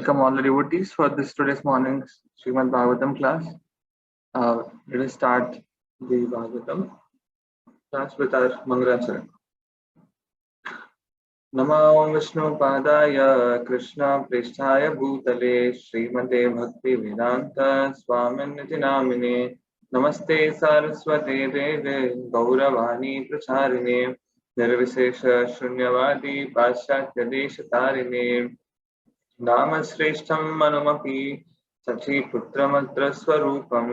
Welcome all the devotees for this today's morning's Srimad Bhagavatam class. Let us start the Bhagavatam class with our Mangalacharana. Namo Vishnu Padaya Krishna Prishthaya Bhutale Srimate Bhakti Vedanta Swaminiti Namine Namaste Saraswate Deve Gauravani Pracharine Nirvisesha Shunyavadi Paschatya Deshatarine नामश्रेष्ठं मनुमपि सखीपुत्रमन्त्रस्वरूपं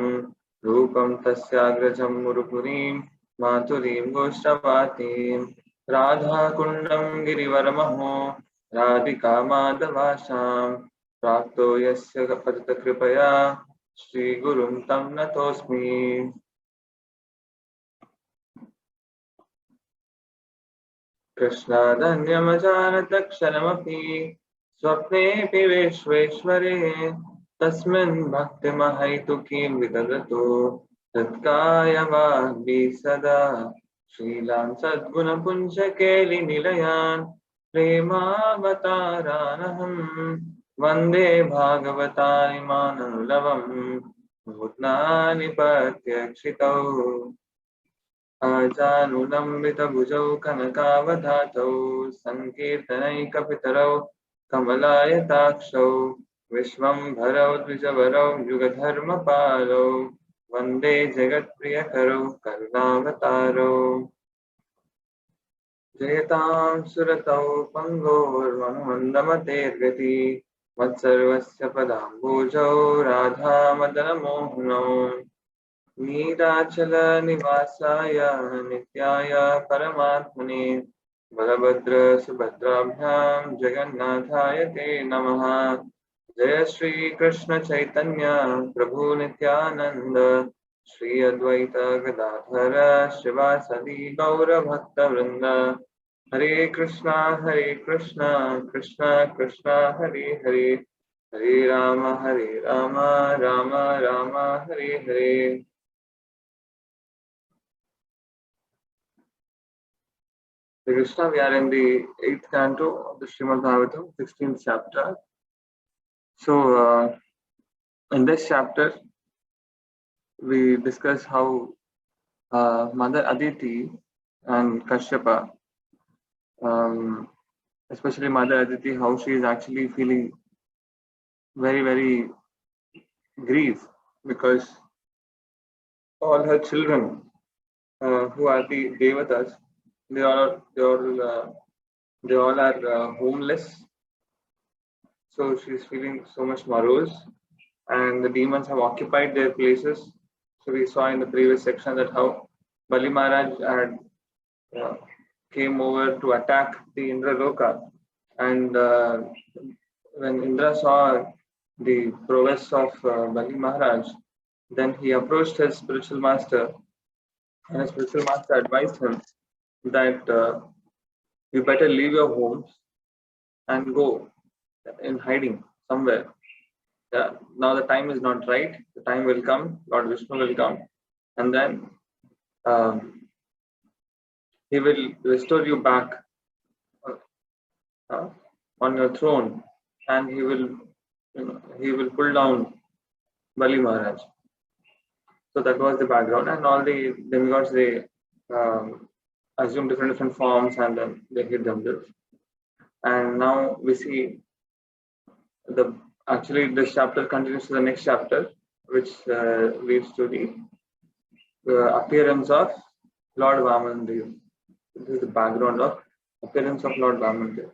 रूपं तस्याग्रजं मुरुपुरीं मातुरीं गोष्ठवातीं राधाकुण्डं गिरिवरमहो राधिका माधवाशां प्राप्तो यस्य पतितकृपया श्रीगुरुं तं नतोऽस्मि। कृष्णादन्यमजानतक्षरमपि स्वप्नेऽपि विश्वेश्वरे तस्मिन् भक्तिमहैतुकीं विदधतो तत्कायवाग्भि सदा श्रीलां सद्गुणपुञ्जकेलिनिलयान् प्रेमावतारानहं वन्दे भागवतानि मानुलवम् नूत्नानि प्रत्यक्षितौ अजानुलम्बितभुजौ कनकावधातौ सङ्कीर्तनैकपितरौ कमलायताक्षौ विश्वम्भरौ द्विजवरौ युगधर्मपालौ वन्दे जगत्प्रियकरौ करुणावतारौ जयतां सुरतौ पङ्गोर्मन्दमतेर्गति मत्सर्वस्य पदाम्बुजौ राधामदनमोहनौ नीलाचलनिवासाय नित्याय परमात्मने बलभद्र सुभद्राभ्यां जगन्नाथाय ते नमः। जय श्री कृष्ण चैतन्य प्रभु नित्यानंद श्री अद्वैत गदाधर शिवासदि गौर भक्त वृंद हरे Krishna Krishna Krishna Hare Hare Hare Ram Ram Ram Hare Hare. Krishna, we are in the 8th canto of the Srimad Bhagavatam, 16th chapter. So, in this chapter, we discuss how Mother Aditi and Kashyapa, especially Mother Aditi, how she is actually feeling very, very grief because all her children, who are the Devatas, they all are homeless. So she's feeling so much morose, and the demons have occupied their places. So we saw in the previous section that how Bali Maharaj had came over to attack the Indraloka, and when Indra saw the prowess of Bali Maharaj, then he approached his spiritual master, and his spiritual master advised him that you better leave your homes and go in hiding somewhere. Yeah, now the time is not right. The time will come. Lord Vishnu will come, and then he will restore you back on your throne, and he will pull down Bali Maharaj. So that was the background, and all the demigods, they assume different forms, and then they hid themselves. And now we see actually this chapter continues to the next chapter, which leads to the appearance of Lord Vamandev. This is the background of appearance of Lord Vamandev.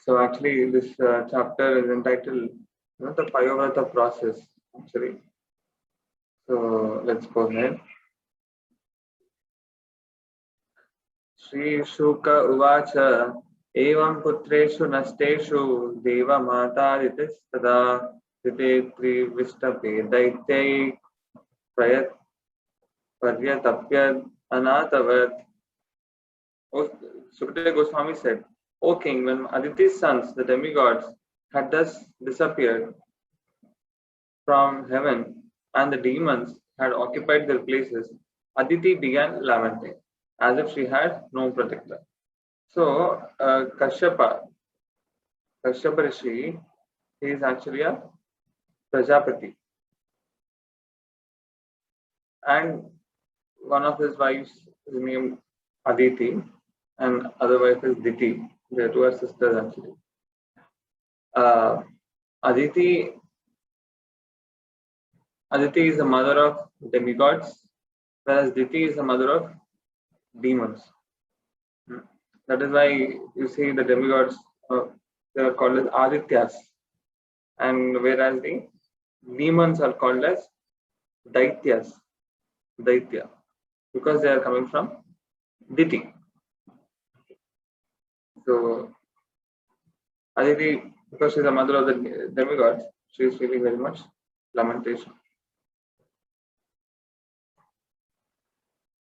So actually this chapter is entitled the Payovrata process actually. So let's go ahead. Shri Shuka Uvacha Evam Putreshu Nasteshu Deva Mata Ritistada Ritetri Vishtape Daityai Prayat Paryatapyad Anatavat. Sukadeva Goswami said, O king, when Aditi's sons, the demigods, had thus disappeared from heaven and the demons had occupied their places, Aditi began lamenting as if she had no protector. So Kashyapa Rishi he is actually a Prajapati. And one of his wives is named Aditi, and other wife is Diti. They two are sisters actually. Aditi is the mother of demigods, whereas Diti is the mother of demons. That is why you see the demigods, they are called as Adityas, and whereas the demons are called as Daityas, Daitya, because they are coming from Diti. So Aditi, because she is the mother of the demigods, she is feeling very much lamentation.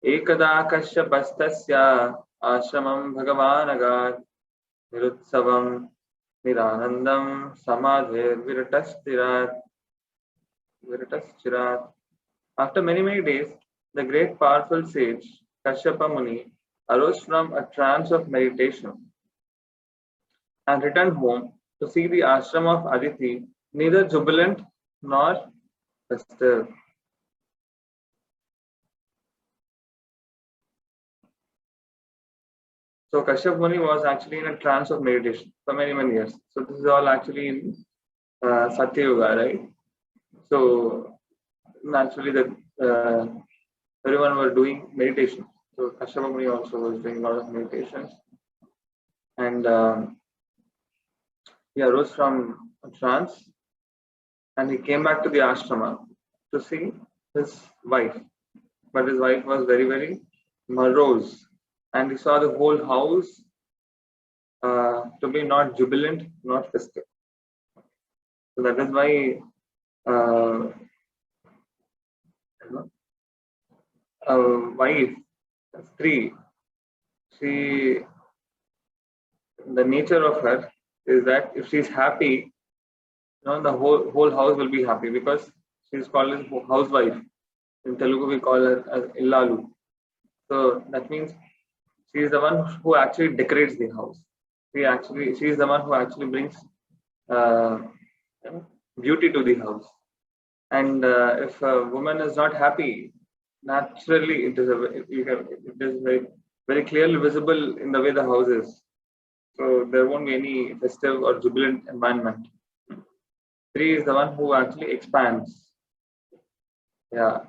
एकदा कश्यपस्तस्य आश्रमं भगवानगात् निरुत्सवं निरानन्दं समाधिर्विरटस्थिरात्. After many days, the great powerful sage Kashyapa Muni arose from a trance of meditation and returned home to see the ashram of Aditi neither jubilant nor festive. So Kashyap Muni was actually in a trance of meditation for many years. So this is all actually in Satya Yuga, right? So naturally, everyone was doing meditation. So Kashyap Muni also was doing a lot of meditations, and he arose from a trance, and he came back to the ashrama to see his wife. But his wife was very morose, and he saw the whole house to be not jubilant, not festive. So that is why a wife, a stree, the nature of her is that if she is happy, the whole house will be happy, because she is called as housewife. In Telugu, we call her as Illalu. So that means she is the one who actually decorates the house. She is the one who actually brings beauty to the house. And if a woman is not happy, naturally it is very clearly visible in the way the house is. So there won't be any festive or jubilant environment. Three is the one who actually expands. Yeah,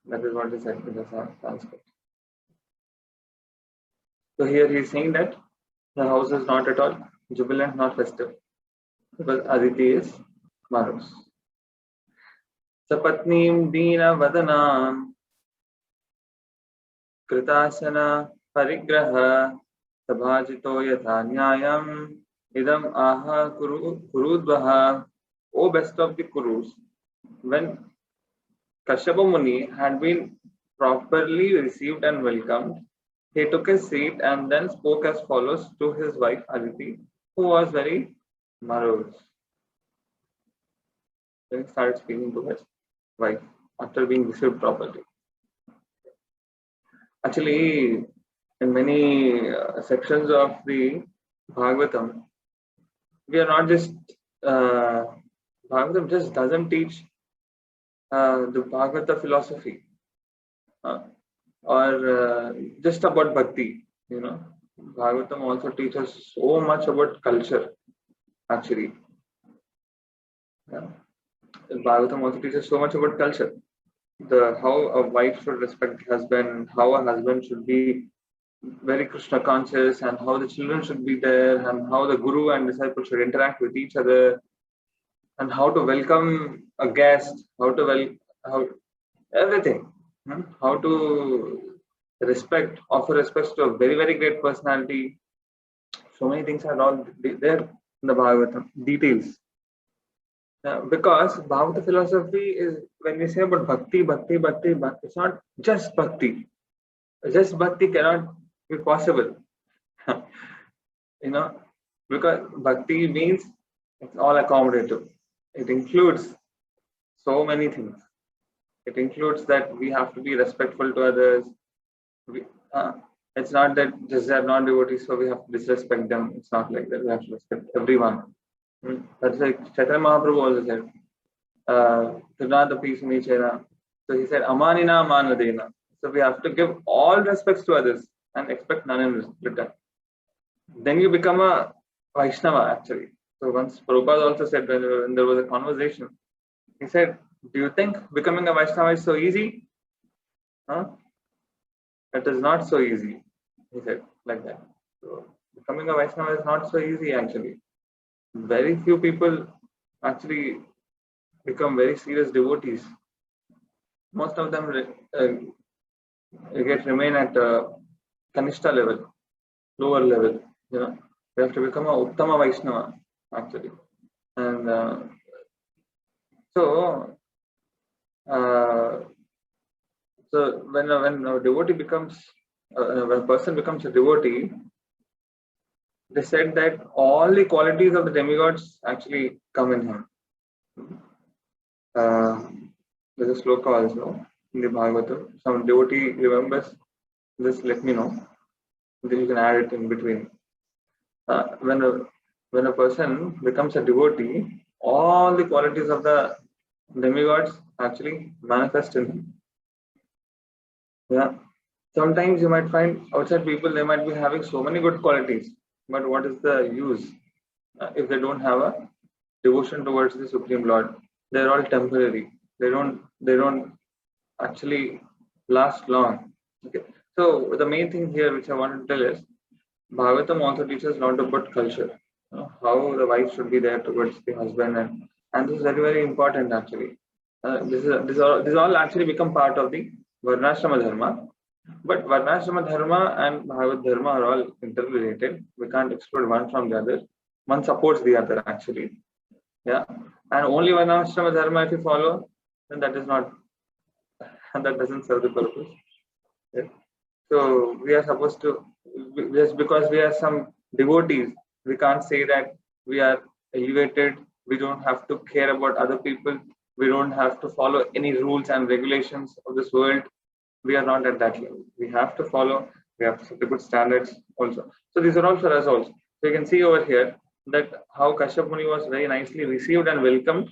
that is what is said in the Sanskrit. So here he is saying that the house is not at all jubilant, not festive, because Aditi is morose. Sapatnim Dina Vadanam Kritasana Parigraha Sabhajito Yatha Nyayam Idam Aha Kurudvaha. O best of the Kurus, when Kashyapa Muni had been properly received and welcomed, he took his seat and then spoke as follows to his wife Aditi, who was very morose. Then he started speaking to his wife after being received properly. Actually, in many sections of the Bhagavatam, we are not just Bhagavatam just doesn't teach the Bhagavata philosophy or just about bhakti. Bhagavatam also teaches so much about culture. Actually, Bhagavatam also teaches so much about culture. How a wife should respect the husband, how a husband should be very Krishna conscious, and how the children should be there, and how the guru and disciple should interact with each other, and how to welcome a guest, everything, how to offer respect to a very great personality. So many things are all there in the Bhagavatam details. Because Bhagavata philosophy is, when we say about bhakti, it's not just bhakti. Just bhakti cannot be possible. Because bhakti means it's all accommodative. It includes so many things. It includes that we have to be respectful to others. It's not that just they are non-devotees, so we have to disrespect them. It's not like that. We have to respect everyone. That's like Chaitanya Mahaprabhu also said, Tirna the peace in each era. So he said, Amanina Manadena. So we have to give all respects to others and expect none in return. Then you become a Vaishnava actually. So once Prabhupada also said when there was a conversation, he said, do you think becoming a Vaishnava is so easy? Huh? It is not so easy, he said like that. So becoming a Vaishnava is not so easy actually. Very few people actually become very serious devotees. Most of them remain at Kanishta level, lower level. You know, we have to become a Uttama Vaishnava actually. And so, uh, so when a devotee becomes, when a person becomes a devotee, they said that all the qualities of the demigods actually come in him. There's a sloka also in the Bhagavatam. Some devotee remembers, just let me know. Then you can add it in between. When a person becomes a devotee, all the qualities of the demigods actually manifest in him. Yeah. Sometimes you might find outside people they might be having so many good qualities, but what is the use if they don't have a devotion towards the Supreme Lord? They're all temporary. They don't actually last long. Okay. So the main thing here which I want to tell is Bhagavatam also teaches a lot about culture, how the wife should be there towards the husband, and this is very very important actually. This all actually become part of the Varnashrama Dharma, but Varnashrama Dharma and Bhagavad Dharma are all interrelated. We can't exclude one from the other. One supports the other actually. Yeah, and only Varnashrama Dharma if you follow, then that is not, and that doesn't serve the purpose. Yeah. So we are supposed to, just because we are some devotees, we can't say that we are elevated. We don't have to care about other people. We don't have to follow any rules and regulations of this world. We are not at that level. We have to follow. We have to set the good standards also. So these are all for us also. So you can see over here that how Kashyap Muni was very nicely received and welcomed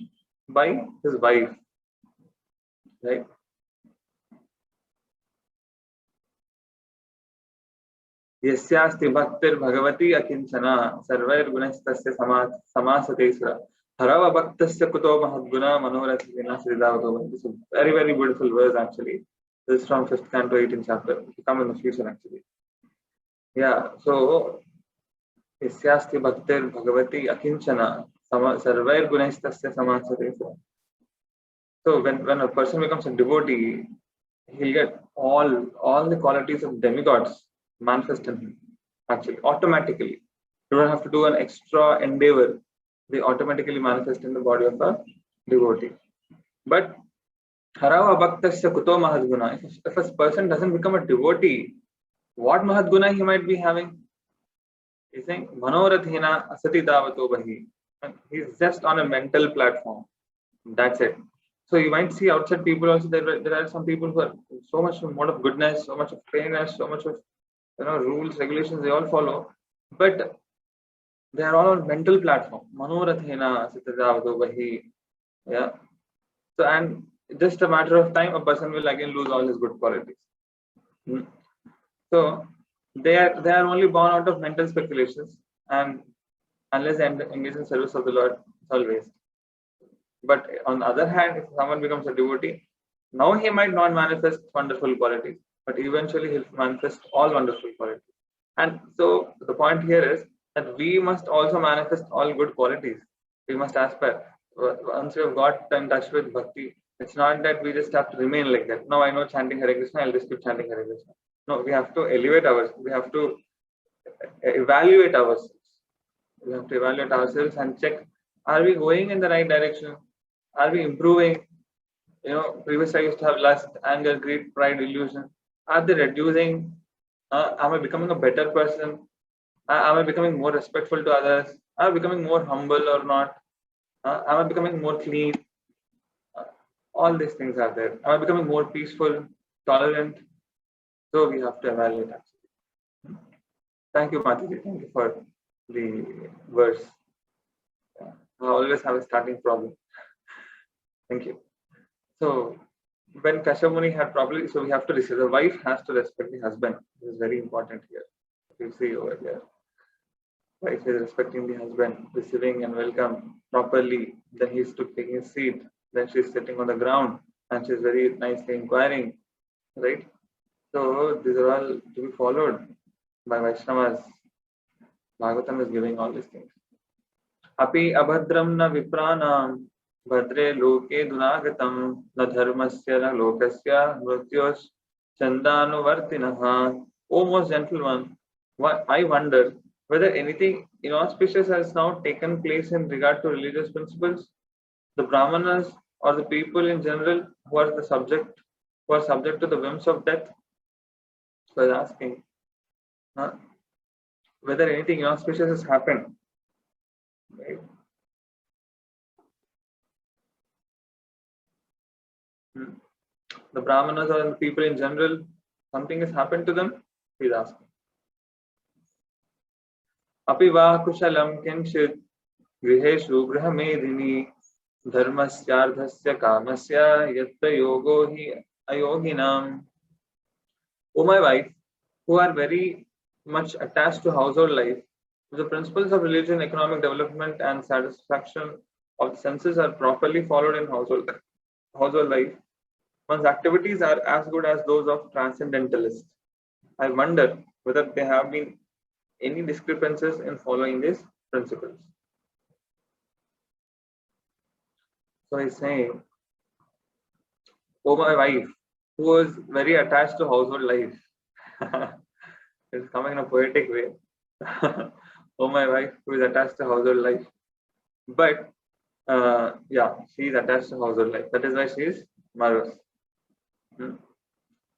by his wife, right? यस्यास्ति भक्तिर्भगवती अकिंचना सर्वैर्गुणैस्तस्य समासते सुरा हरव भक्तस्य कुतो महद्गुणा मनोरथेन श्रीदावतो भवति. So very very beautiful verse actually. This is from 5th canto 18th chapter. It will come in the future actually. Yeah. So यस्यास्ति भक्तिर्भगवती अकिंचना सर्वैर्गुणैस्तस्य समासते सुरा. So when a person becomes a devotee, he'll get all the qualities of demigods manifest in him actually automatically. You don't have to do an extra endeavor. They automatically manifest in the body of a devotee. But harava bhaktasya kuto mahadguna. If a person doesn't become a devotee, what mahadguna he might be having? He's saying manorathena asati davato bahi. He's just on a mental platform. That's it. So you might see outside people also there are some people who are so much more of goodness, so much of cleanliness, so much of rules, regulations they all follow, but they are all on mental platform. Manorathena sitadavado bahi. Yeah. So and just a matter of time, a person will again lose all his good qualities. So they are only born out of mental speculations, and unless they engage in service of the Lord, it's all waste. But on the other hand, if someone becomes a devotee, now he might not manifest wonderful qualities, but eventually he'll manifest all wonderful qualities. And so the point here is that we must also manifest all good qualities. We must aspire. Once we have got in touch with bhakti, it's not that we just have to remain like that. No, I know chanting Hare Krishna, I'll just keep chanting Hare Krishna. No, we have to elevate ourselves. We have to evaluate ourselves. We have to evaluate ourselves and check, are we going in the right direction? Are we improving? Previously I used to have lust, anger, greed, pride, illusion. Are they reducing? Am I becoming a better person? Am I becoming more respectful to others? Am I becoming more humble or not? Am I becoming more clean? All these things are there. Am I becoming more peaceful, tolerant? So we have to evaluate actually. Thank you, Mataji. Thank you for the verse. I always have a starting problem. Thank you. So when Kashyap Muni had properly, so we have to receive. The wife has to respect the husband. This is very important here. You see over here, wife is respecting the husband, receiving and welcome properly. Then he's taking his seat. Then she's sitting on the ground and she's very nicely inquiring, right? So these are all to be followed by Vaishnavas. Bhagavatam is giving all these things. अपि अभद्रं न विप्राणां भद्रे लोके दुनागतं न धर्मस्य न लोकस्य मृत्योश् चन्दानुवर्तिनः. O most gentle one, I wonder whether anything inauspicious has now taken place in regard to religious principles. The Brahmanas or the people in general who are subject to the whims of death. So I was asking whether anything inauspicious has happened. Right? The Brahmanas or the people in general, something has happened to them? He's asking. Api va kushalam kinchit griheshu grahamedini dharmasyardhasya kamasya yatta yogo hi ayoginam. O my wife, who are very much attached to household life, the principles of religion, economic development, and satisfaction of the senses are properly followed in household life. One's activities are as good as those of transcendentalists. I wonder whether there have been any discrepancies in following these principles. So he's saying, oh my wife, who was very attached to household life. It's coming in a poetic way. Oh my wife, who is attached to household life. But yeah, she is attached to household life. That is why she is morose.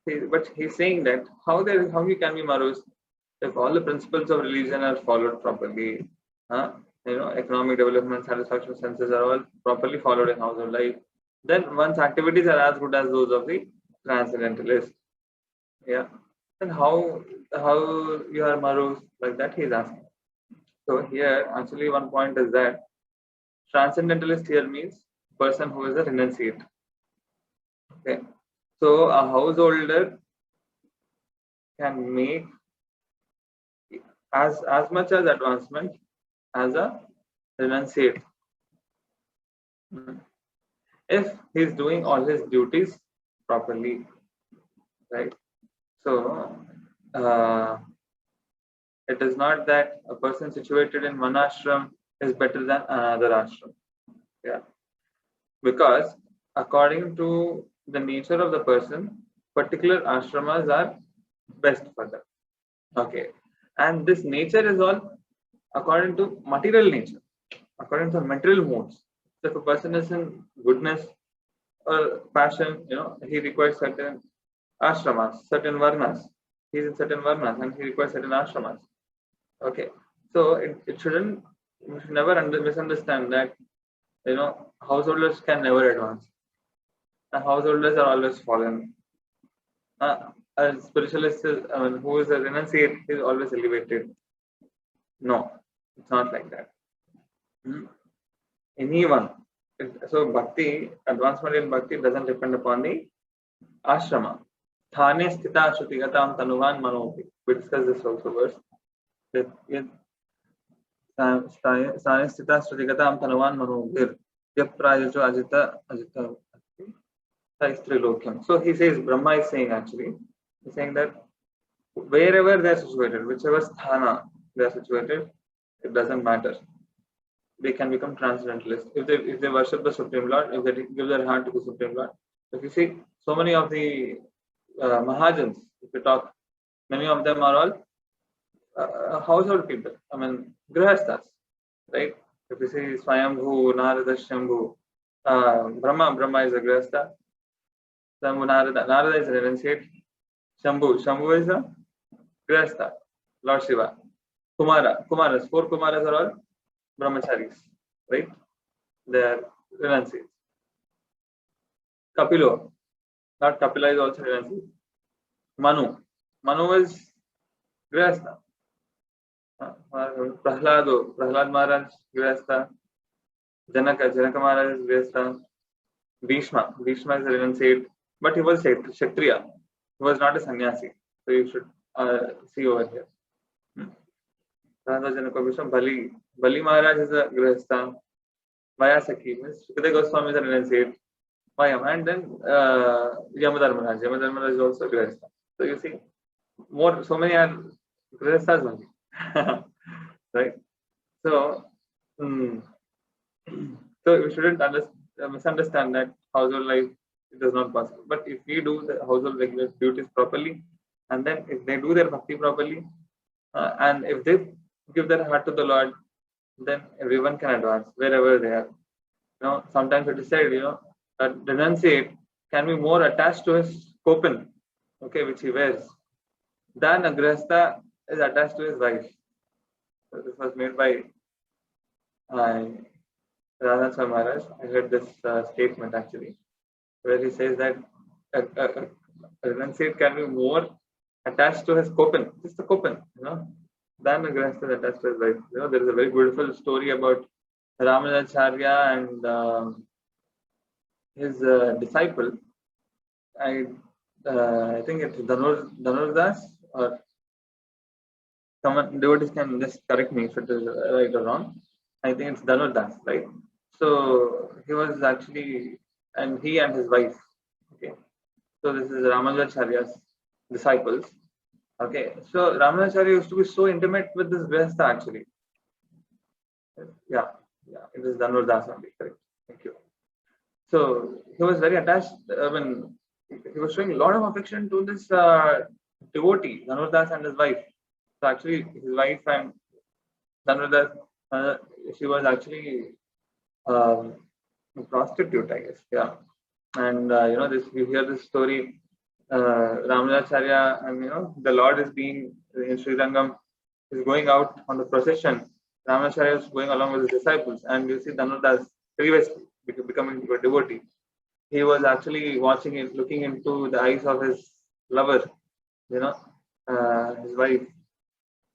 But he's saying that how he can be morose if all the principles of religion are followed properly. Economic development, satisfaction, senses are all properly followed in household life. Then one's activities are as good as those of the transcendentalist. Yeah. And how you are morose like that, he's asking. So here, actually, one point is that transcendentalist here means person who is a renunciate. Okay. So a householder can make as much as advancement as a renunciate if he's doing all his duties properly, right? So it is not that a person situated in one ashram is better than another ashram. Yeah, because according to the nature of the person, particular ashramas are best for them. Okay, and this nature is all according to material nature, according to material modes. So if a person is in goodness or passion, he requires certain ashramas, certain varnas. He's in certain varnas and he requires certain ashramas. Okay, so we should never misunderstand that householders can never advance. The householders are always fallen. A spiritualist is, who is a renunciate is always elevated. No, it's not like that. Anyone. So bhakti, advancement in bhakti doesn't depend upon the ashrama. Thane sthita shrutigatam tanuvan manopi. We discussed this also verse. Thane sthita shrutigatam tanuvan manopir. Yaprayajo ajita Trilokyam. So he says, Brahma is saying actually, he's saying that wherever they are situated, whichever sthana they are situated, it doesn't matter. They can become transcendentalists if they worship the Supreme Lord, if they give their heart to the Supreme Lord. If you see, so many of the Mahajans, if you talk, many of them are all household people. I mean, grihasthas, right? If you see Swayambhu, Narada, Shambhu, Brahma is a grihastha. Narada is a renunciate. Shambhu is a grihastha. Lord Shiva. Kumaras, 4 Kumaras are all brahmacharis, right? They are renunciates. Kapilo, not Kapila is also renunciate. Manu is grihastha. Prahlad Maharaj grihastha. Janaka Maharaj is Grihastha. Bhishma is a renunciate, but he was Kshatriya. He was not a sannyasi. So you should see over here. Radha Janaka Bhishma. Bali Maharaj is a Grihastha. Vayasaki means Sukadeva Goswami is a renunciate. Vayam. And then Yamadharmaraj. Yamadharmaraj is also Grihastha. So you see, so many are Grihasthas only. Right? So, so we shouldn't misunderstand that household life it is not possible. But if we do the household regular duties properly, and then if they do their bhakti properly, and if they give their heart to the Lord, then everyone can advance wherever they are. Sometimes it is said, that renunciate can be more attached to his kopin, okay, which he wears, than a grihastha is attached to his wife. So this was made by Radha Maharaj. I heard this statement actually, where he says that a renunciate can be more attached to his kopin, just the kopin, than a grihastha is attached to his wife. There is a very beautiful story about Ramanujacharya and his disciple. I think it's Dhanurdas, or someone devotees can just correct me if it is right or wrong. I think it's Dhanurdas, right? So he was actually, and he and his wife. Okay, so this is Ramanujacharya's disciples. Okay, so Ramanujacharya used to be so intimate with this grihastha actually. Yeah, it is Dhanurdas only, correct. Thank you. So he was very attached. He was showing a lot of affection to this devotee, Dhanurdas and his wife. So actually, his wife and Dhanurdas, she was actually a prostitute, I guess. Yeah, and this you hear this story. Ramanujacharya and the Lord is being in Sri Rangam is going out on the procession. Ramanujacharya is going along with his disciples, and you see Dhanurdas previously becoming a devotee. He was actually watching it, looking into the eyes of his lover, his wife,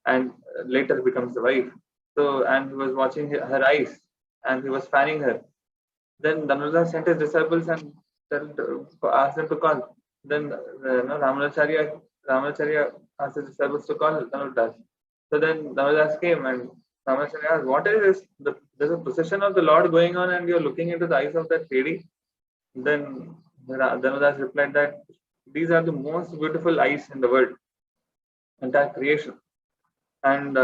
and later becomes the wife. So, and he was watching her eyes, and he was fanning her. Then Dhanurdas sent his disciples and asked them to call. Then Ramanujacharya asked his disciples to call Dhanurdas. So then Dhanurdas came and Ramanujacharya asked, "What is this? There's a procession of the Lord going on, and you're looking into the eyes of that lady." Then Dhanurdas replied that these are the most beautiful eyes in the world, entire creation. And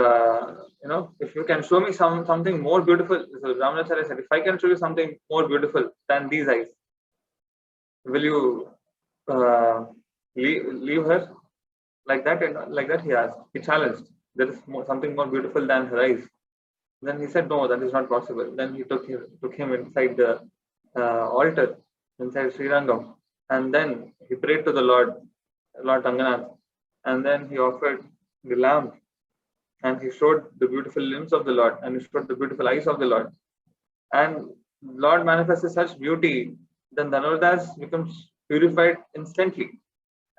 if you can show me something more beautiful, so Ramanujacharya said, if I can show you something more beautiful than these eyes, will you leave her like that? And like that, he asked. He challenged. There is something more beautiful than her eyes. Then he said, no, that is not possible. Then he took him inside the altar, inside Sri Rangam, and then he prayed to the Lord Ranganath, and then he offered the lamb, and he showed the beautiful limbs of the Lord, and he showed the beautiful eyes of the Lord, and Lord manifested such beauty. Then Dhanurdas becomes purified instantly,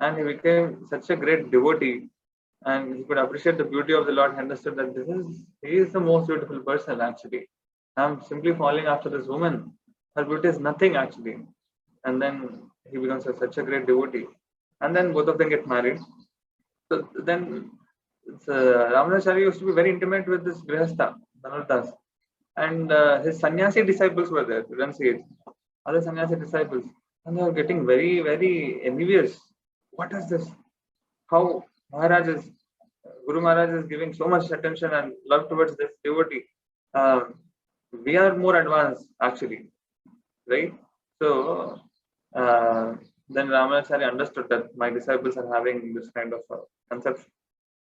and he became such a great devotee, and he could appreciate the beauty of the Lord. He understood that he is the most beautiful person actually. I'm simply falling after this woman. Her beauty is nothing actually. And then he becomes such a great devotee. And then both of them get married. So then Ramanujacharya used to be very intimate with this Grihastha, Dhanurdas. And his sannyasi disciples were there, renunciates, other sannyasi disciples. And they were getting very, very envious. What is this? How Guru Maharaj is giving so much attention and love towards this devotee. We are more advanced actually, right? So then Ramanujacharya understood that my disciples are having this kind of conception.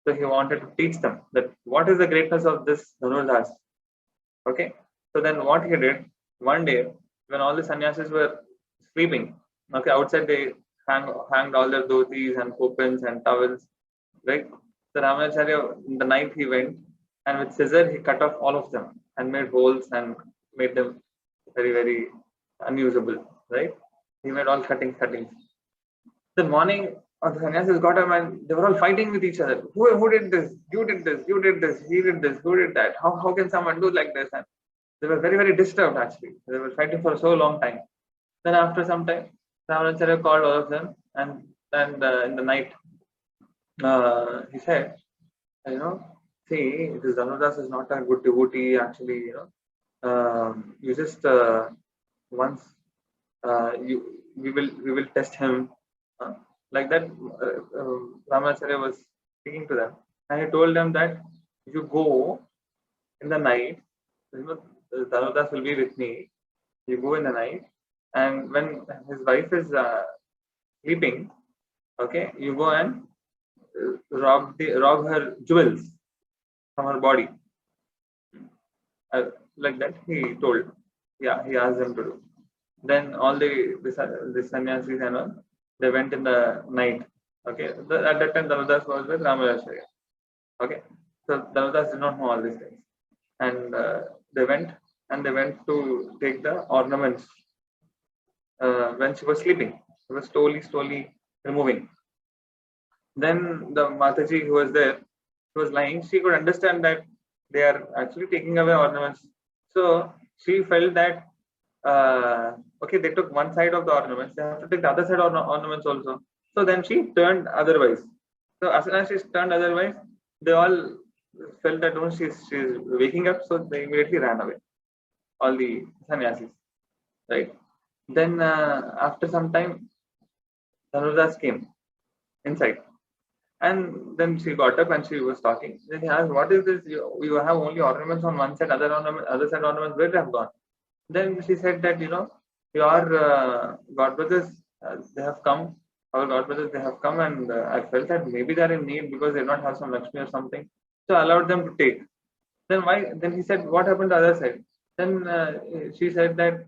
So he wanted to teach them that what is the greatness of this Dhanurdas. Okay. So then what he did, one day when all the sannyasis were sleeping, okay, outside they hanged all their dhotis and kopins and towels, right? So Ramanujacharya, in the night he went and with scissor he cut off all of them and made holes and made them very, very unusable, right? He made all cuttings. The morning the sannyasis got up and they were all fighting with each other. Who did this? You did this. You did this. He did this. Who did that? How can someone do like this? And They were very, very disturbed actually. They were fighting for so long time. Then after some time, Ramanacharya called all of them, and in the night, he said, you know, see, this Dhanudas is not a good devotee. Actually, you just once we will test him, like that. Ramanacharya was speaking to them, and he told them that you go in the night. Dhanudas will be with me. You go in the night, and when his wife is sleeping, okay, you go and rob her jewels from her body, like that he told. Yeah, he asked them to do. Then all the sannyasis and all, they went in the night. Okay, at that time Dhanudas was with Ramanacharya. Okay, so Dhanudas did not know all these things, and they went to take the ornaments when she was sleeping. She was slowly removing. Then the Mataji who was there, who was lying, she could understand that they are actually taking away ornaments. So she felt that okay, they took one side of the ornaments, they have to take the other side of ornaments also. So then she turned otherwise. So as soon as she turned otherwise, they all felt that oh, she's waking up, so they immediately ran away. All the sannyasis, right? Then after some time, Dhanudas came inside. And then she got up and she was talking. Then he asked, "What is this? You have only ornaments on one side, other side ornaments where they have gone?" Then she said that your godbrothers they have come. Our godbrothers they have come, and I felt that maybe they are in need because they do not have some Lakshmi or something. So I allowed them to take. Then why? Then he said, "What happened to the other side?" Then she said that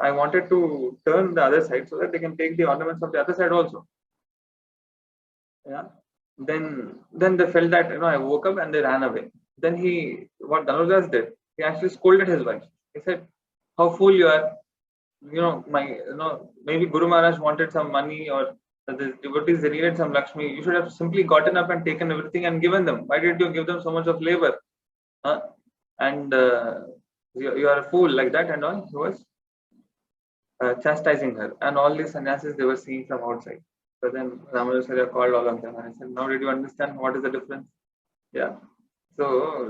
I wanted to turn the other side so that they can take the ornaments of the other side also. Yeah. Then they felt that I woke up and they ran away. Then what Dhanudas did, he actually scolded his wife. He said, "How fool you are! Maybe Guru Maharaj wanted some money, or the devotees they needed some Lakshmi. You should have simply gotten up and taken everything and given them. Why did you give them so much of labor? Huh? And you are a fool," like that and all. He was chastising her, and all these sannyasis they were seeing from outside. So then Ramanujacharya called all of them and I said, "Now did you understand what is the difference?" Yeah. So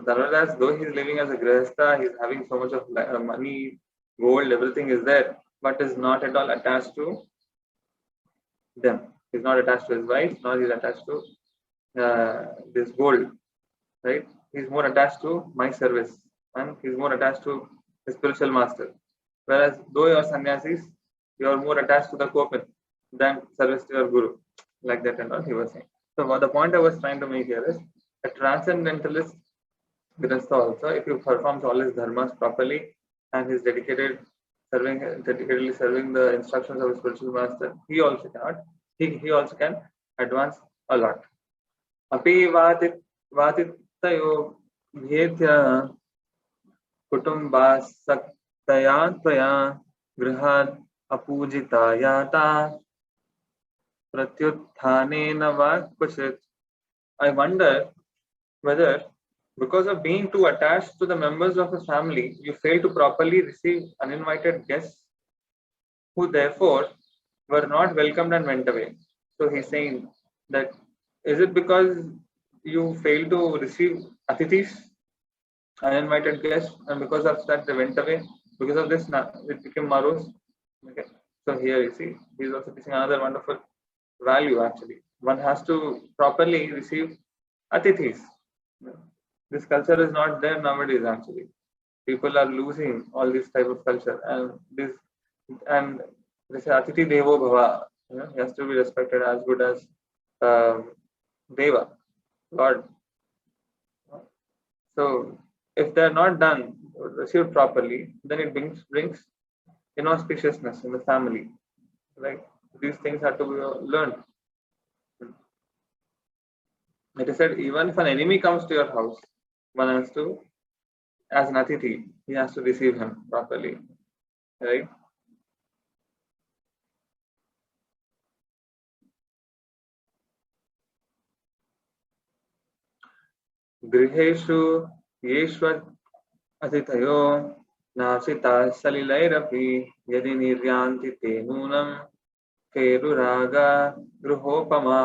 Dhanudas, though he's living as a grihastha, he's having so much of money, gold, everything is there, but is not at all attached to them. He's not attached to his wife, nor he's attached to this gold, right? He's more attached to my service, and he's more attached to his spiritual master. Whereas though you are sannyasis, you are more attached to the Kopin than service to your guru, like that and all he was saying. So what the point I was trying to make here is a transcendentalist grihastha also, if he performs all his dharmas properly and he's dedicatedly serving the instructions of his spiritual master, he also can advance a lot. Api vatitayo bhedya कुटुम्बासक्तया त्वया गृहात् अपूजितायाता pratyutthanen va क्वचित्. I wonder whether because of being too attached to the members of a family, you fail to properly receive uninvited guests who therefore were not welcomed and went away. So he's saying that is it because you fail to receive atithis, uninvited guests, and because of that they went away? Because of this, it became morose. Okay. So here you see, he's also teaching another wonderful value actually. One has to properly receive atithis. This culture is not there nowadays actually. People are losing all this type of culture, and this Atithi Devo Bhava, he has to be respected as good as Deva, God. So if they are not done, received properly, then it brings inauspiciousness in the family. Right? These things have to be learned. It is said even if an enemy comes to your house, one has to, as an Atithi, he has to receive him properly. Right? Griheshu Yeshwat Atitayo नासिता सलिलैरपि यदि निर्यान्ति ते नूनं फेरुरागा गृहोपमा.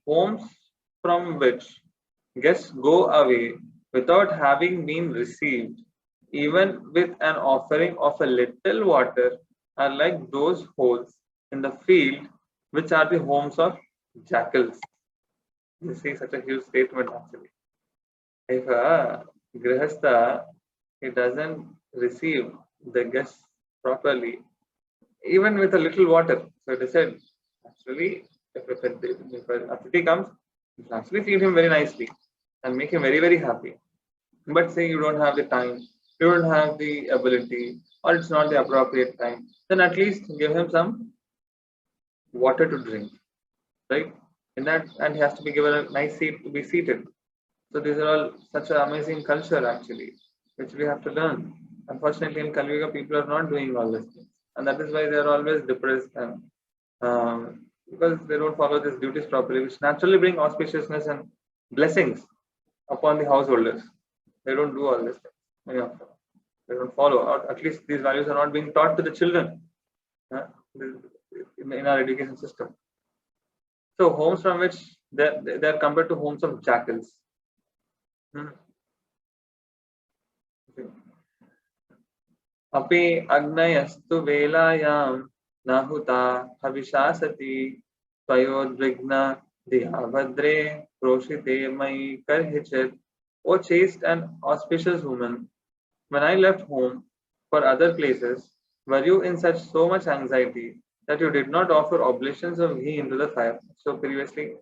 Homes from which guests go away without having been received, even with an offering of a little water, are like those holes in the field which are the homes of jackals. This is such a huge statement actually. If a grihastha he doesn't receive the guests properly, even with a little water. So it is said, actually, if an Atiti comes, you can actually feed him very nicely and make him very, very happy. But say you don't have the time, you don't have the ability, or it's not the appropriate time, then at least give him some water to drink, right? In that, and he has to be given a nice seat to be seated. So these are all such an amazing culture actually, which we have to learn. Unfortunately, in Kali Yuga, people are not doing all these things, and that is why they are always depressed and because they don't follow these duties properly, which naturally bring auspiciousness and blessings upon the householders. They don't do all this things. Many of them. They don't follow, or at least these values are not being taught to the children in our education system. So homes from which they are compared to homes of jackals. अपि अग्नयस्तु वेलायां नाहुता हविषा सति त्वयोद्विग्न धिया भद्रे प्रोषिते मयि कर्हिचित्. O chaste and auspicious woman, when I left home for other places, were you in such so much anxiety that you did not offer oblations of ghee into the fire? So previously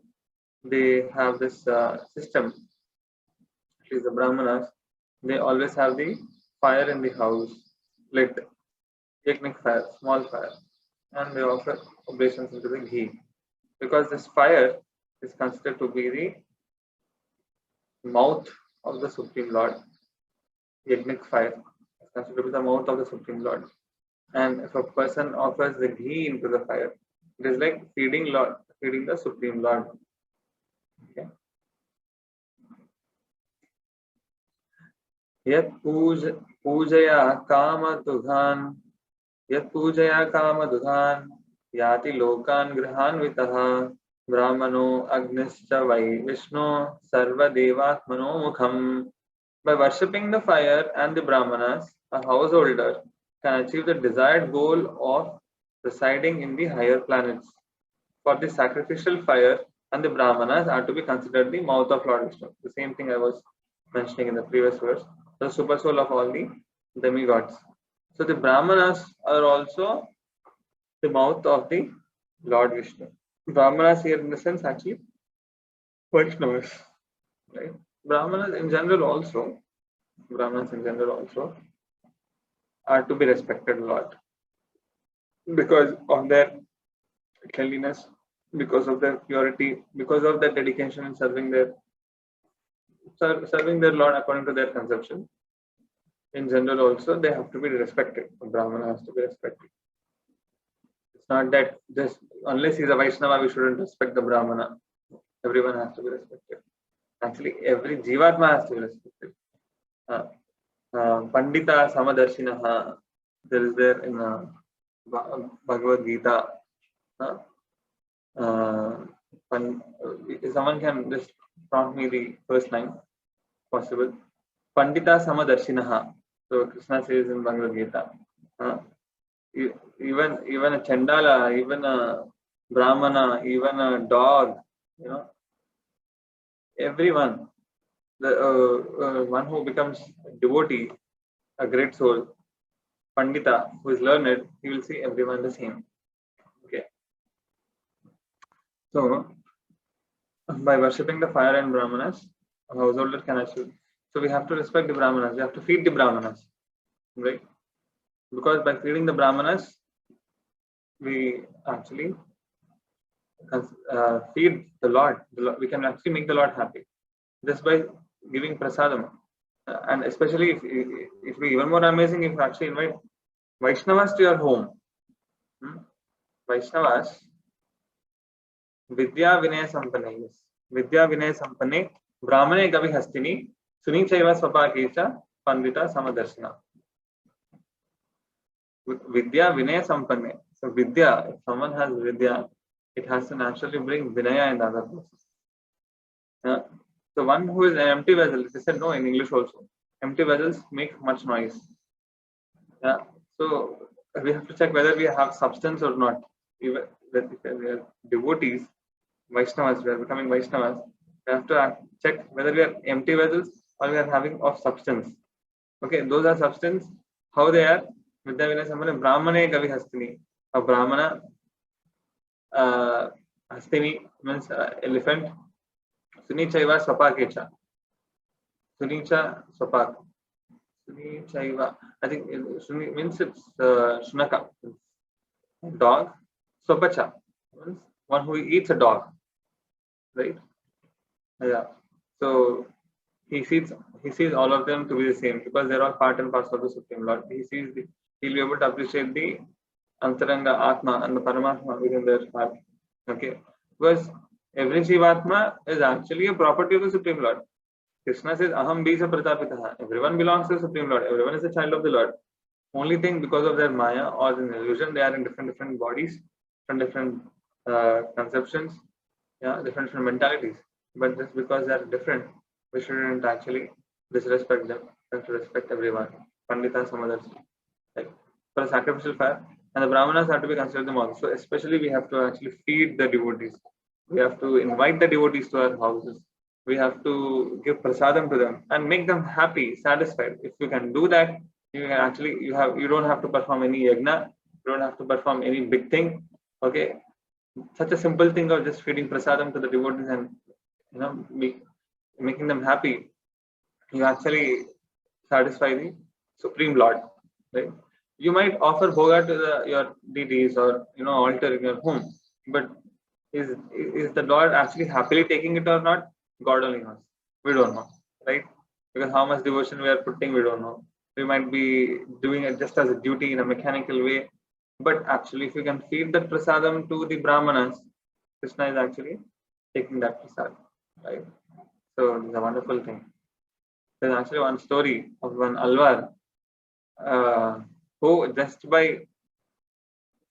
they have this system, at least the Brahmanas, they always have the fire in the house lit, picnic fire, small fire, and they offer oblations into the ghee, because this fire is considered to be the mouth of the Supreme Lord. Yajnik fire is considered to be the mouth of the Supreme Lord. And if a person offers the ghee into the fire, it is like feeding the Supreme Lord. Okay. Yat pujaya kama dughan, yati lokan grihan vitaha, brahmano agnischa vai vishnu sarva devatmano mukham. By worshipping the fire and the brahmanas, a householder can achieve the desired goal of residing in the higher planets. For the sacrificial fire and the brahmanas are to be considered the mouth of Lord Vishnu. The same thing I was mentioning in the previous verse, the super soul of all the demigods. So the brahmanas are also the mouth of the Lord Vishnu. Brahmanas here in the sense actually Vaishnavas, right? Brahmanas in general also are to be respected a lot because of their cleanliness, because of their purity, because of their dedication in serving their Lord according to their conception. In general also they have to be respected. A Brahmana has to be respected. It's not that just unless he's a Vaishnava we shouldn't respect the Brahmana. Everyone has to be respected. Actually every Jivatma has to be respected. Pandita Samadarshinaha, there is there in Bhagavad Gita. Someone can just prompt me the first line, possible. Pandita Samadarshinaha. So Krishna says in Bhagavad Gita. Even a Chandala, even a Brahmana, even a dog, everyone. The one who becomes devotee, a great soul, Pandita, who is learned, he will see everyone the same. Okay. So, by worshipping the fire and Brahmanas, a householder can achieve. So we have to respect the Brahmanas. We have to feed the Brahmanas, right? Because by feeding the Brahmanas, we actually feed the Lord. We can actually make the Lord happy just by giving prasadam. And especially if it be even more amazing if you actually invite Vaishnavas to your home. Vaishnavas, Vidya Vinaya Sampane, Brahmane Gavi Hastini, Sunichaiva Swapakecha, Pandita Samadarshana. Vidya Vinaya Sampanne. So Vidya, if someone has Vidya, it has to naturally bring Vinaya in the other places. Yeah. So one who is an empty vessel, they said no in English also. Empty vessels make much noise. Yeah. So we have to check whether we have substance or not. Even if we are devotees, Vaishnavas, we are becoming Vaishnavas. We have to check whether we are empty vessels or we are having of substance. Okay, those are substance. How they are? Vidya Vinaya Sampanne Brahmane Kavi Hastini. A Brahmana Hastini means elephant. Sunichaiva Swapakecha. Sunicha Swapak. Sunichaiva. I think Suni means it's Shunaka. Dog. Swapacha means one who eats a dog. Right? Yeah. So he sees all of them to be the same because they're all part and parcel of the Supreme Lord. He'll be able to appreciate the Antaranga Atma and the Paramatma within their heart. Okay. Because every Jivatma is actually a property of the Supreme Lord. Krishna says, Aham Bija Pratapitaha. Everyone belongs to the Supreme Lord. Everyone is a child of the Lord. Only thing, because of their Maya or an illusion, they are in different bodies, different conceptions, yeah, different mentalities. But just because they are different, we shouldn't actually disrespect them. We have to respect everyone. Pandita, some others. Like for a sacrificial fire, and the Brahmanas have to be considered them also. Especially, we have to actually feed the devotees. We have to invite the devotees to our houses. We have to give prasadam to them and make them happy, satisfied. If you can do that, you can actually you don't have to perform any yagna, you don't have to perform any big thing. Okay, such a simple thing of just feeding prasadam to the devotees and making them happy, you actually satisfy the Supreme Lord, right? You might offer bhoga to your deities or altar in your home, but is the Lord actually happily taking it or not? God only knows. We don't know, right? Because how much devotion we are putting, we don't know. We might be doing it just as a duty in a mechanical way, but actually, if you can feed that prasadam to the Brahmanas, Krishna is actually taking that prasadam, right? So it's a wonderful thing. There's actually one story of one Alvar who just by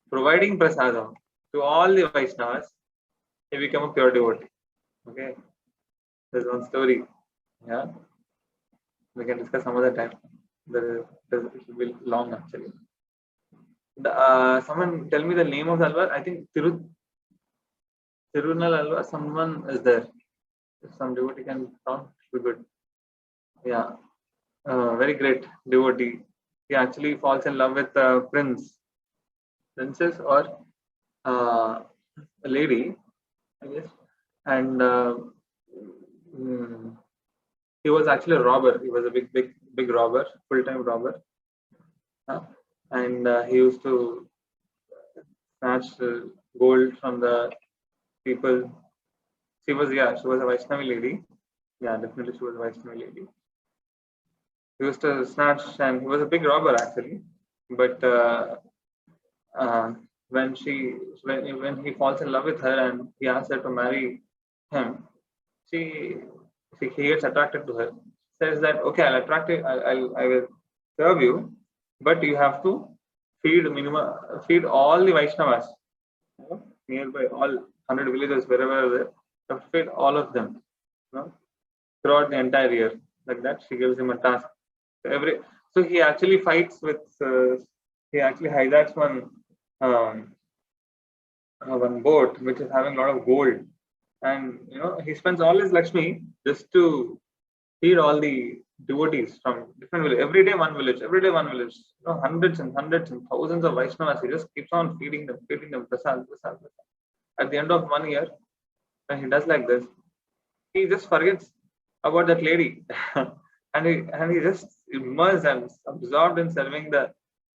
providing prasadam to all the Vaishnavas, he became a pure devotee. Okay, there's one story. Yeah, we can discuss some other time. It will be long actually. Someone tell me the name of the Alvar. I think Tirunal Alvar. Someone is there. If some devotee can talk, it will be good. Yeah, very great devotee. He actually falls in love with a princess or a lady, I guess, and he was actually a robber. He was a big robber, full-time robber, and he used to snatch gold from the people. She was a Vaishnavi lady. Yeah, definitely she was a Vaishnavi lady. He used to snatch, and he was a big robber actually. But when he falls in love with her and he asks her to marry him, he gets attracted to her. Says that okay, I'll attract you. I will serve you, but you have to feed all the Vaishnavas nearby, all 100 villages wherever there. You have to feed all of them, throughout the entire year. Like that, she gives him a task. So he actually fights with. He actually hijacks one boat which is having a lot of gold, and he spends all his Lakshmi just to feed all the devotees from different villages. Every day one village. Hundreds and thousands of Vaishnavas. He just keeps on feeding them, prasad. At the end of 1 year, when he does like this, he just forgets about that lady, and he just immersed and absorbed in serving the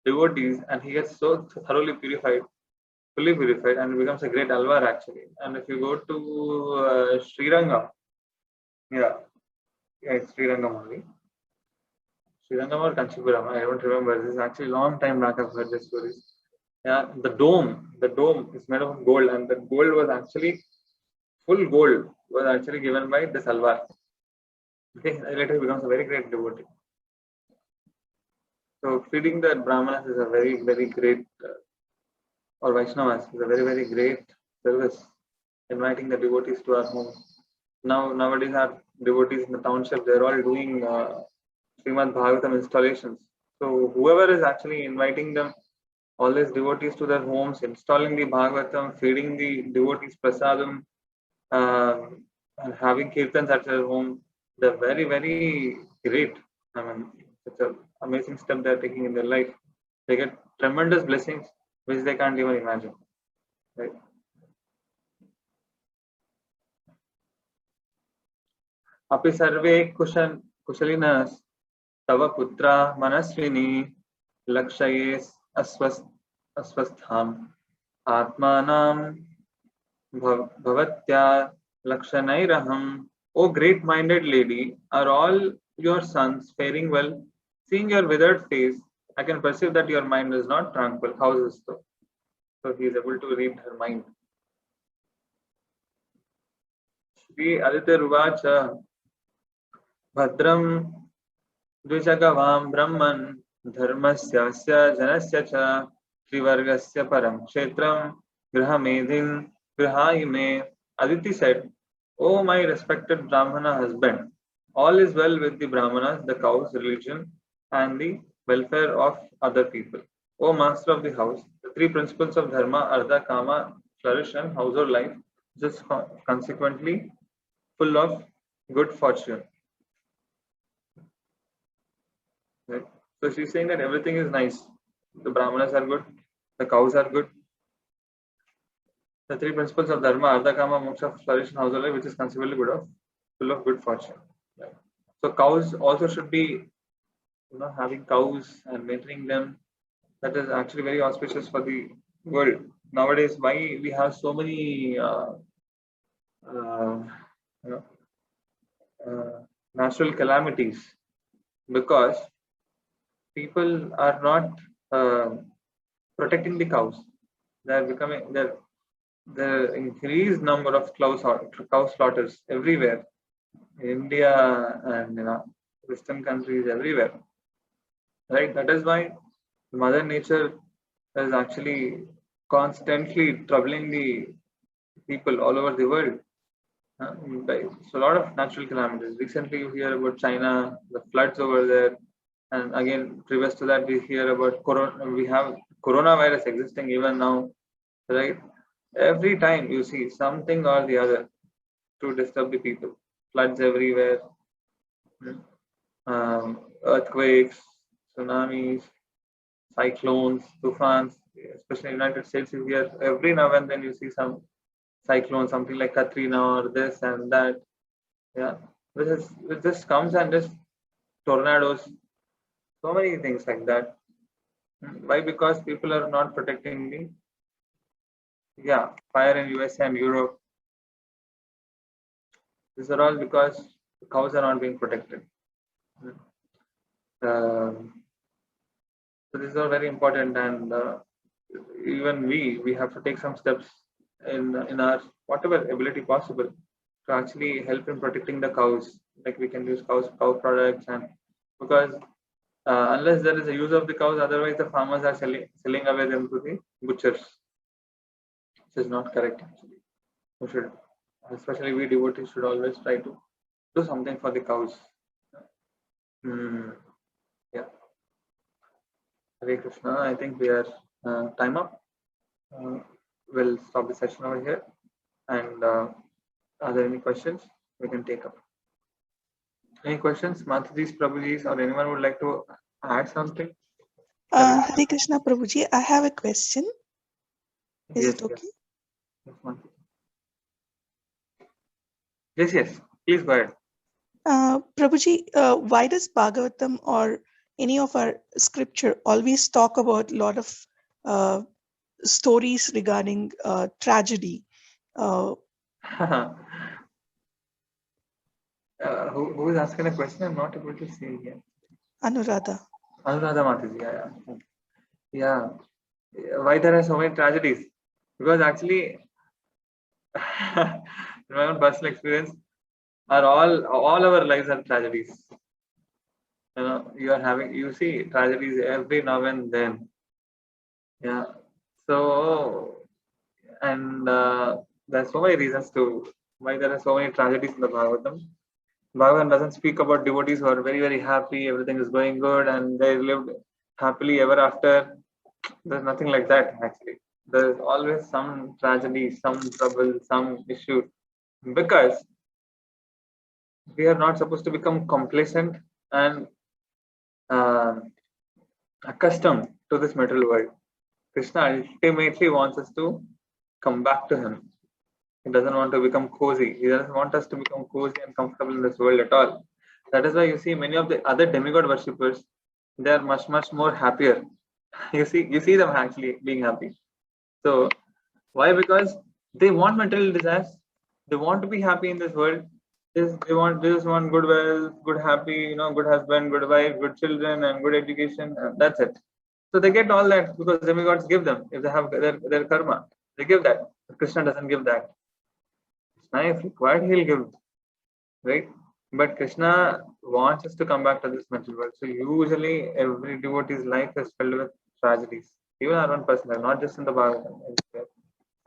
devotees, and he gets so thoroughly fully purified, and becomes a great Alvar actually. And if you go to Srirangam, it's Srirangam only. Srirangam or Kanchipuram, I don't remember. This is actually a long time back I've heard this story. Yeah, the dome is made of gold, and the gold was actually full gold was actually given by this Alvar. Okay, later he becomes a very great devotee. So feeding the Brahmanas is a very, very great, or Vaishnavas is a very, very great service. Inviting the devotees to our home. Nowadays, our devotees in the township, they're all doing Srimad Bhagavatam installations. So whoever is actually inviting them, all these devotees to their homes, installing the Bhagavatam, feeding the devotees prasadam, and having kirtans at their home, they're very, very great. I mean, it's an amazing step they're taking in their life. They get tremendous blessings which they can't even imagine. Right? अपि सर्वे कुशलिनः तव पुत्रा मनस्विनी लक्षये अस्वस्थाम् आत्मानां भवत्या लक्षणैरहम्. O great-minded lady, are all your sons faring well? Seeing your withered face, I can perceive that your mind is not tranquil. How is this so? So he is able to read her mind. Shri Aditya Bhadram द्विजगवां ब्रह्मन् धर्मस्य जनस्य च त्रिवर्गस्य परं क्षेत्रं गृहमेधिं गृहायिमे. Aditi said, "O my respected Brahmana husband, all is well with the Brahmanas, the cows, religion, and the welfare of other people. O master of the house, the three principles of dharma, artha, kama, flourish, and household life is consequently full of good fortune." Right? So she's saying that everything is nice. The Brahmanas are good, the cows are good. The three principles of dharma, artha, kama, moksha, flourish, and household life, which is consequently full of good fortune. Right? So cows also should be, having cows and maintaining them. That is actually very auspicious for the world. Nowadays, why we have so many natural calamities? Because people are not protecting the cows. The increased number of cow slaughters everywhere in India and Western countries everywhere. Right? That is why Mother Nature is actually constantly troubling the people all over the world. So a lot of natural calamities. Recently, you hear about China, the floods over there, and again, previous to that, we hear about corona. We have coronavirus existing even now, right? Every time you see something or the other to disturb the people. Floods everywhere, earthquakes, tsunamis, cyclones, tufans. Especially in the United States, you hear every now and then you see some cyclone, something like Katrina or this and that. Yeah, which just comes and just tornadoes, so many things like that. Why? Because people are not protecting the fire in USA and Europe. These are all because the cows are not being protected. So this is all very important, and even we have to take some steps in our whatever ability possible to actually help in protecting the cows. Like we can use cow products, and because unless there is a use of the cows, otherwise the farmers are selling away them to the butchers. This is not correct actually. We should, especially we devotees, should always try to do something for the cows. Yeah. Hare Krishna. I think we are time up. We'll stop the session over here. And are there any questions we can take up? Any questions, Mataji's, Prabhuji's, or anyone would like to add something? Hare Krishna, Prabhuji. I have a question. Is it okay? Yes. Please go ahead. Prabhuji, why does Bhagavatam or any of our scripture always talk about a lot of stories regarding tragedy? Who is asking a question? I'm not able to see here. Anuradha. Anuradha Mataji, yeah. Why there are so many tragedies? Because actually, in my own personal experience, all our lives are tragedies. you are having, you see tragedies every now and then. Yeah. So, and there's so many reasons to why there are so many tragedies in the Bhagavatam. Bhagavatam doesn't speak about devotees who are very, very happy, everything is going good, and they lived happily ever after. There's nothing like that, actually. There's always some tragedy, some trouble, some issue, because we are not supposed to become complacent and uh, accustomed to this material world. Krishna ultimately wants us to come back to him. He doesn't want to become cozy. He doesn't want us to become cozy and comfortable in this world at all. That is why you see many of the other demigod worshippers, they are much, much more happier. You see them actually being happy. So why? Because they want material desires. They want to be happy in this world. They just want good wealth, good happy, good husband, good wife, good children, and good education. And that's it. So they get all that because demigods give them if they have their karma. They give that. Krishna doesn't give that. Krishna, if required, he'll give, right? But Krishna wants us to come back to this material world. So usually every devotee's life is filled with tragedies. Even our own personal, not just in the Bhagavatam.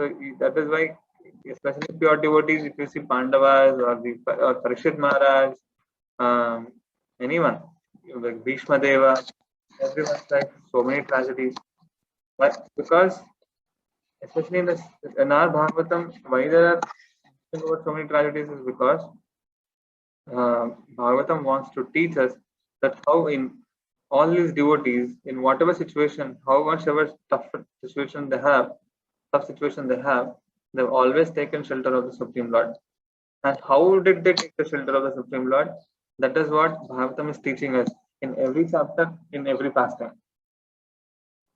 So that is why, especially pure devotees, if you see Pandavas or Parikshit Maharaj, anyone like Bhishma Deva, everyone's like so many tragedies. But because, especially in our Bhagavatam, why there are so many tragedies is because Bhagavatam wants to teach us that how in all these devotees, in whatever situation, how much ever tough situation they have, they've always taken shelter of the Supreme Lord. And how did they take the shelter of the Supreme Lord? That is what Bhagavatam is teaching us in every chapter, in every pastime.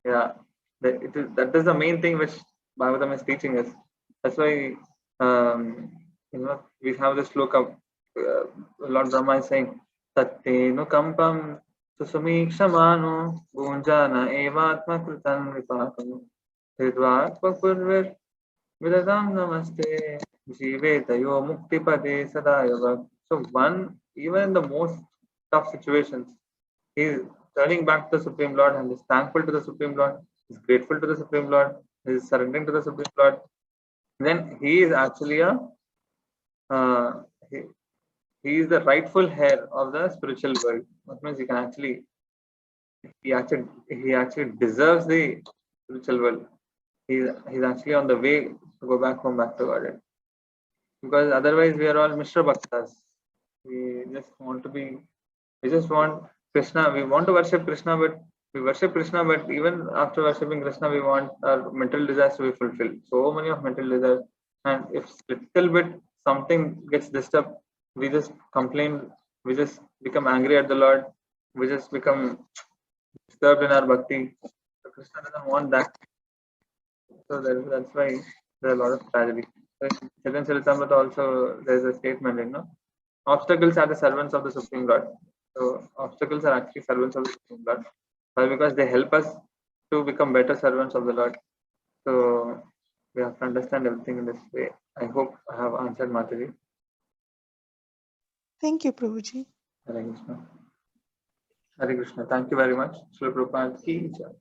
Yeah, that is the main thing which Bhagavatam is teaching us. That's why we have this sloka. Lord Brahma is saying, "Tattenu kampam susumikshamano gunjana evatma kritan vipakam hridvatma purvir vidadam namaste jivetayo muktipade sadayava." So even in the most tough situations, he is turning back to the Supreme Lord and is thankful to the Supreme Lord, is grateful to the Supreme Lord, is surrendering to the Supreme Lord. Then he is actually uh, he, he is the rightful heir of the spiritual world. That means he actually deserves the spiritual world. He's actually on the way to go back home, back to Godhead. Because otherwise we are all Mishra Bhaktas. We just want Krishna. We want to worship Krishna, but we worship Krishna, but even after worshipping Krishna, we want our mental desires to be fulfilled. So many of mental desires. And if little bit something gets disturbed, we just complain, we just become angry at the Lord, we just become disturbed in our bhakti. So Krishna doesn't want that. So that's why there are a lot of tragedy. So in Chaitanya Charitamrita also there's a statement, obstacles are the servants of the Supreme Lord. So obstacles are actually servants of the Supreme Lord. Why? Because they help us to become better servants of the Lord. So we have to understand everything in this way. I hope I have answered Mataji. Thank you, Prabhuji. Hare Krishna. Hare Krishna. Thank you very much. Srila Prabhupada ki jai.